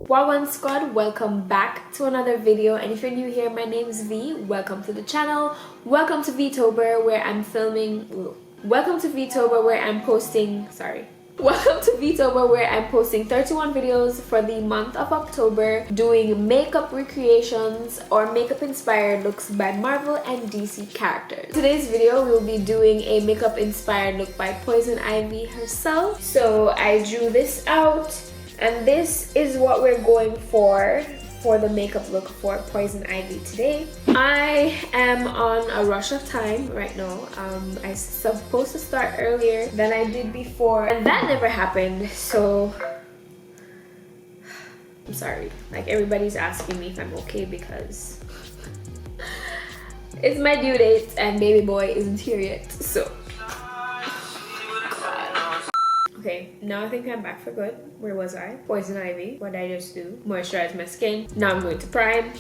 Wagwan Squad, welcome back to another video, and if you're new here, my name is V. Welcome to the channel. Welcome to Veetober, where I'm Welcome to Veetober, where I'm posting 31 videos for the month of October, doing makeup recreations or makeup inspired looks by Marvel and DC characters. Today's video we'll be doing a makeup inspired look by Poison Ivy herself. So I drew this out, and this is what we're going for the makeup look for Poison Ivy today. I am on a rush of time right now. I was supposed to start earlier than I did before, and that never happened, so I'm sorry. Like, everybody's asking me if I'm okay because it's my due date and baby boy isn't here yet, so okay, now I think I'm back for good. Where was I? Poison Ivy. What did I just do? Moisturize my skin. Now I'm going to prime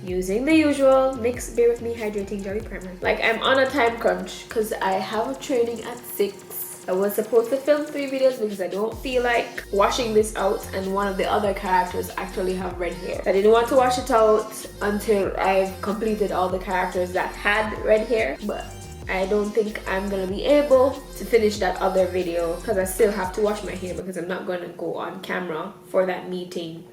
using the usual NYX Bear With Me Hydrating Jelly Primer. Like, I'm on a time crunch because I have a training at 6. I was supposed to film 3 videos because I don't feel like washing this out, and one of the other characters actually have red hair. I didn't want to wash it out until I've completed all the characters that had red hair, but I don't think I'm gonna be able to finish that other video because I still have to wash my hair because I'm not gonna go on camera for that meeting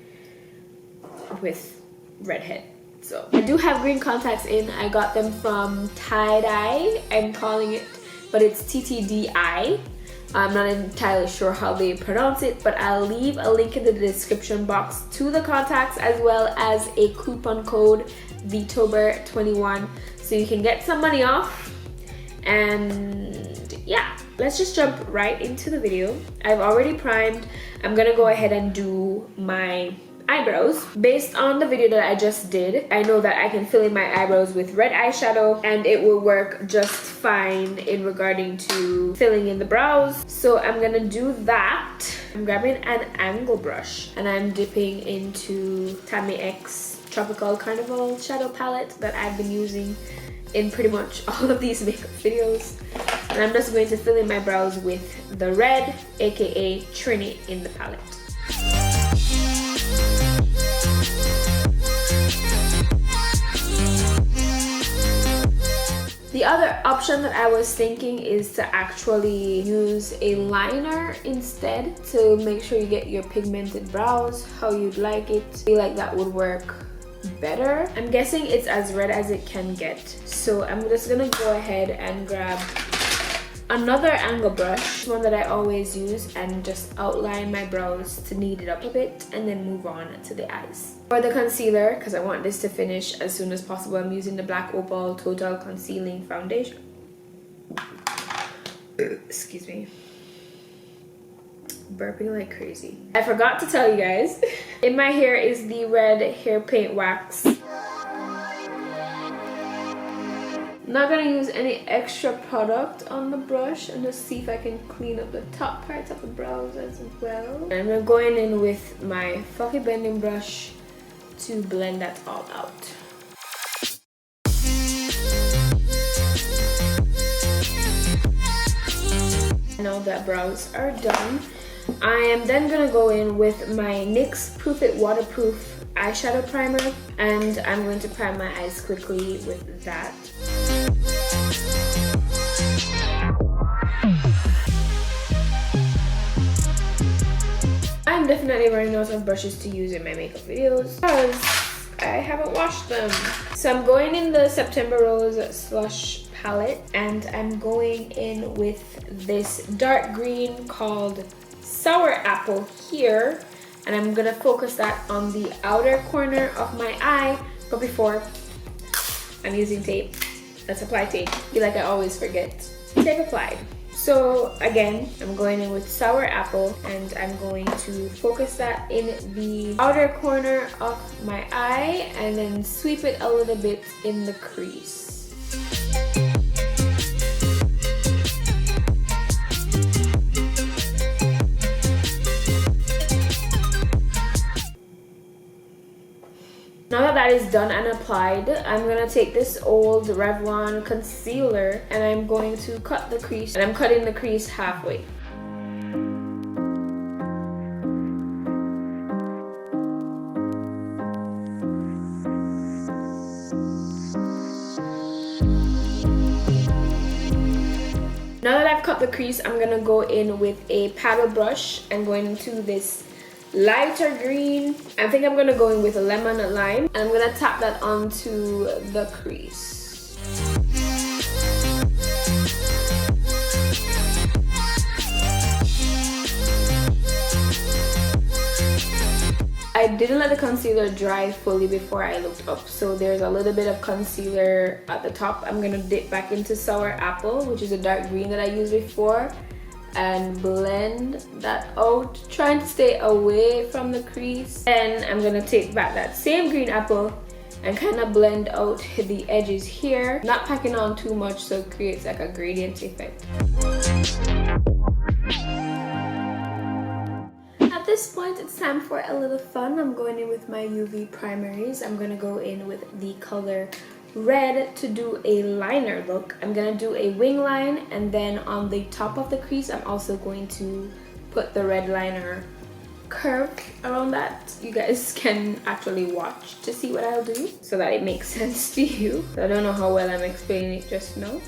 with redhead. So I do have green contacts in. I got them from Tie-Dye, I'm calling it, but it's TTDI. I'm not entirely sure how they pronounce it, but I'll leave a link in the description box to the contacts as well as a coupon code Veetober21 so you can get some money off. And yeah, let's just jump right into the video. I've already primed. I'm gonna go ahead and do my eyebrows. Based on the video that I just did, I know that I can fill in my eyebrows with red eyeshadow and it will work just fine in regarding to filling in the brows. So I'm gonna do that. I'm grabbing an angle brush and I'm dipping into Tammy X Tropical Carnival shadow palette that I've been using in pretty much all of these makeup videos, and I'm just going to fill in my brows with the red, aka Trini, in the palette. The other option that I was thinking is to actually use a liner instead to make sure you get your pigmented brows how you'd like it. I feel like that would work better. I'm guessing it's as red as it can get, so I'm just gonna go ahead and grab another angle brush, one that I always use, and just outline my brows to knead it up a bit and then move on to the eyes. For the concealer, because I want this to finish as soon as possible, I'm using the Black Opal Total Concealing Foundation. Excuse me, burping like crazy. I forgot to tell you guys, in my hair is the red hair paint wax. Not gonna use any extra product on the brush, and just see if I can clean up the top parts of the brows as well. And I'm going in with my fluffy blending brush to blend that all out. Now that brows are done, I am then gonna go in with my NYX Proof It Waterproof eyeshadow primer, and I'm going to prime my eyes quickly with that. I'm definitely running out of brushes to use in my makeup videos because I haven't washed them. So I'm going in the September Rose Slush palette, and I'm going in with this dark green called Sour Apple here, and I'm gonna focus that on the outer corner of my eye. But before, I'm using tape. Let's apply tape. I feel like I always forget. Tape applied. So again, I'm going in with Sour Apple, and I'm going to focus that in the outer corner of my eye and then sweep it a little bit in the crease. Now that that is done and applied, I'm gonna take this old Revlon concealer and I'm going to cut the crease, and I'm cutting the crease halfway. Now that I've cut the crease, I'm gonna go in with a paddle brush and going into this lighter green. I think I'm gonna go in with a lemon and lime, and I'm gonna tap that onto the crease. I didn't let the concealer dry fully before I looked up, so there's a little bit of concealer at the top. I'm gonna dip back into Sour Apple, which is a dark green that I used before, and blend that out, trying to stay away from the crease. And I'm gonna take back that same green apple and kind of blend out the edges here, not packing on too much so it creates like a gradient effect. At this point, it's time for a little fun. I'm going in with my UV primaries. I'm gonna go in with the color red to do a liner look. I'm gonna do a wing line, and then on the top of the crease, I'm also going to put the red liner curve around that. You guys can actually watch to see what I'll do so that it makes sense to you. So I don't know how well I'm explaining it just now.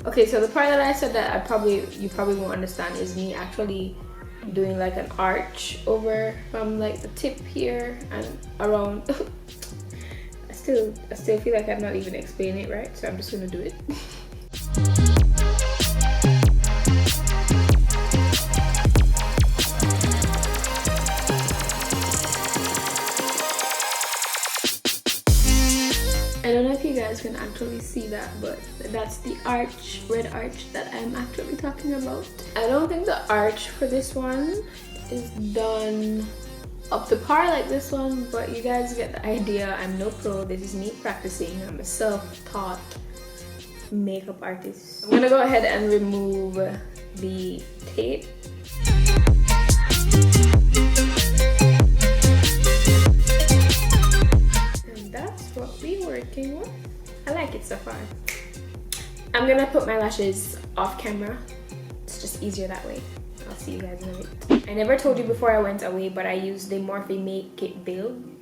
Okay, so the part that I said that you probably won't understand is me actually doing like an arch over from like the tip here and around. I still feel like I'm not even explaining it right, so I'm just gonna do it. I don't know if you guys can actually see that, but that's the arch, red arch that I'm actually talking about. I don't think the arch for this one is done up to par like this one, but you guys get the idea. I'm no pro, this is me practicing. I'm a self-taught makeup artist. I'm gonna go ahead and remove the tape. What we're working with. I like it so far. I'm gonna put my lashes off camera. It's just easier that way. I'll see you guys in a bit. I never told you before I went away, but I used the Morphe Make It Build.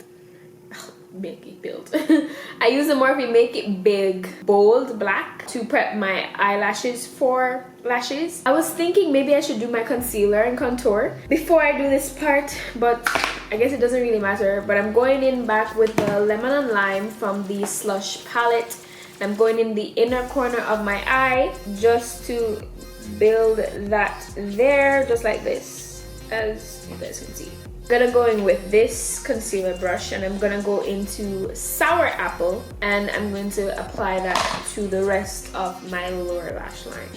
I used the Morphe Make It Big Bold Black to prep my eyelashes for lashes. I was thinking maybe I should do my concealer and contour before I do this part, but I guess it doesn't really matter. But I'm going in back with the lemon and lime from the Slush palette. I'm going in the inner corner of my eye just to build that there, just like this, as you guys can see. I'm gonna go in with this concealer brush, and I'm gonna go into Sour Apple, and I'm going to apply that to the rest of my lower lash line.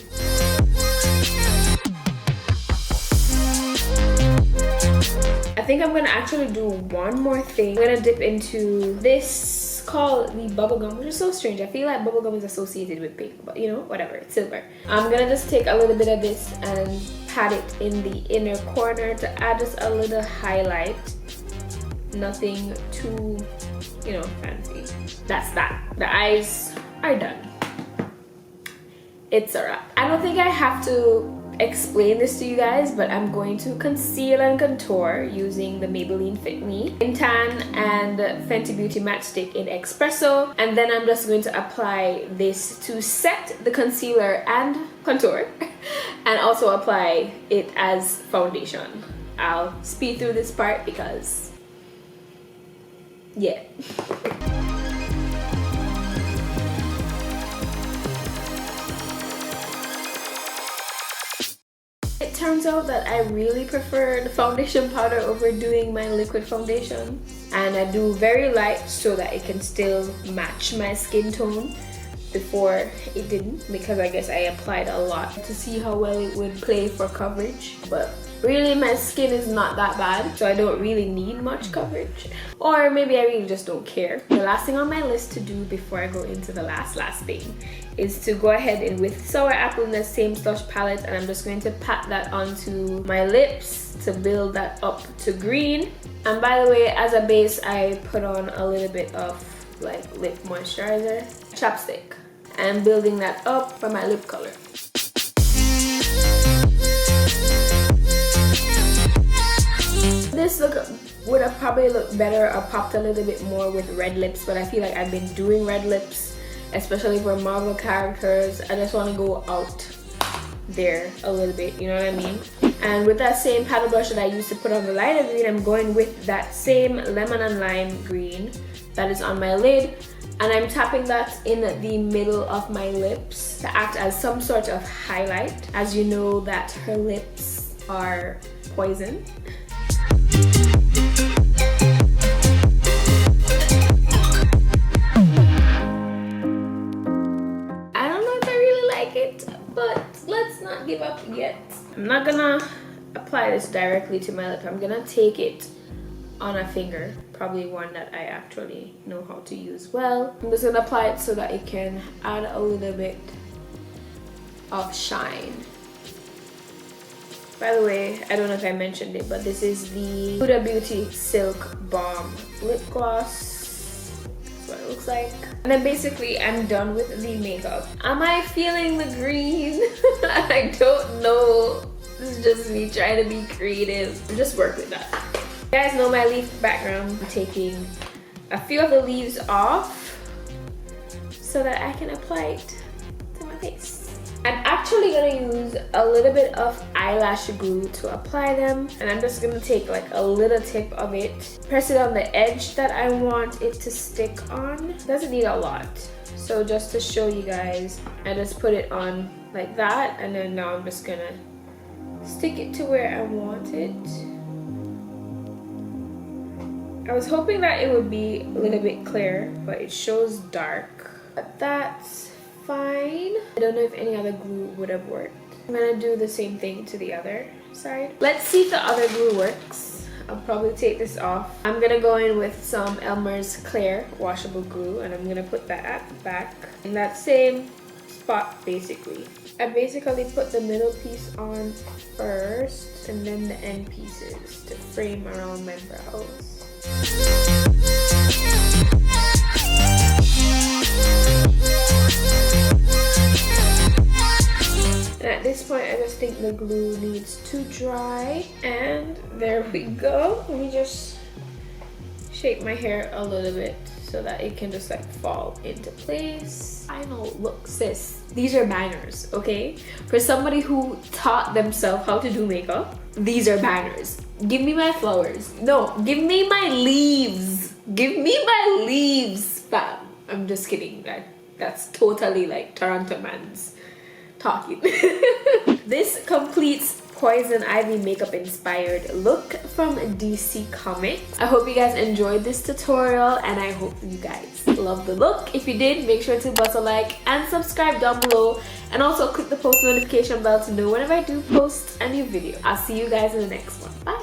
I think I'm gonna actually do one more thing. I'm gonna dip into this called the bubblegum, which is so strange. I feel like bubblegum is associated with pink, but you know, whatever, it's silver. I'm gonna just take a little bit of this and pat it in the inner corner to add just a little highlight. Nothing too, you know, fancy. That's that. The eyes are done. It's a wrap. I don't think I have to explain this to you guys, but I'm going to conceal and contour using the Maybelline Fit Me in Tan and Fenty Beauty Matte Stick in Espresso, and then I'm just going to apply this to set the concealer and contour and also apply it as foundation. I'll speed through this part because yeah. It turns out that I really prefer the foundation powder over doing my liquid foundation, and I do very light so that it can still match my skin tone. Before it didn't, because I guess I applied a lot to see how well it would play for coverage, but really my skin is not that bad, so I don't really need much coverage, or maybe I really just don't care. The last thing on my list to do before I go into the last thing is to go ahead and with Sour Apple in the same Slush palette, and I'm just going to pat that onto my lips to build that up to green. And by the way, as a base, I put on a little bit of like lip moisturizer, chapstick, and building that up for my lip color. this look would have probably looked better or popped a little bit more with red lips, but I feel like I've been doing red lips, especially for Marvel characters. I just want to go out there a little bit, you know what I mean? And with that same paddle brush that I used to put on the lighter green, I'm going with that same lemon and lime green that is on my lid, and I'm tapping that in the middle of my lips to act as some sort of highlight, as you know that her lips are poison. I don't know if I really like it, but let's not give up yet. I'm not gonna apply this directly to my lip. I'm gonna take it on a finger, probably one that I actually know how to use well. I'm just gonna apply it so that it can add a little bit of shine. By the way, I don't know if I mentioned it, but this is the Huda Beauty Silk Balm Lip Gloss. That's what it looks like. And then basically I'm done with the makeup. Am I feeling the green? I don't know. This is just me trying to be creative. Just work with that. You guys know my leaf background. I'm taking a few of the leaves off so that I can apply it to my face. I'm actually gonna use a little bit of eyelash glue to apply them, and I'm just gonna take like a little tip of it, press it on the edge that I want it to stick on. It doesn't need a lot. So just to show you guys, I just put it on like that, and then now I'm just gonna stick it to where I want it. I was hoping that it would be a little bit clear, but it shows dark. But that's fine. I don't know if any other glue would have worked. I'm gonna do the same thing to the other side. Let's see if the other glue works. I'll probably take this off. I'm gonna go in with some Elmer's Clear washable glue, and I'm gonna put that at the back in that same spot basically. I basically put the middle piece on first and then the end pieces to frame around my brows. And at this point I just think the glue needs to dry, and there we go. Let me just shape my hair a little bit so that it can just like fall into place. I know, look sis, these are bangers, okay? For somebody who taught themselves how to do makeup, these are bangers. Give me my flowers. No, give me my leaves. Give me my leaves, fam. I'm just kidding. That's totally like Toronto man's talking. This completes Poison Ivy makeup inspired look from DC Comics. I hope you guys enjoyed this tutorial, and I hope you guys love the look. If you did, make sure to bust a like and subscribe down below, and also click the post notification bell to know whenever I do post a new video. I'll see you guys in the next one. Bye.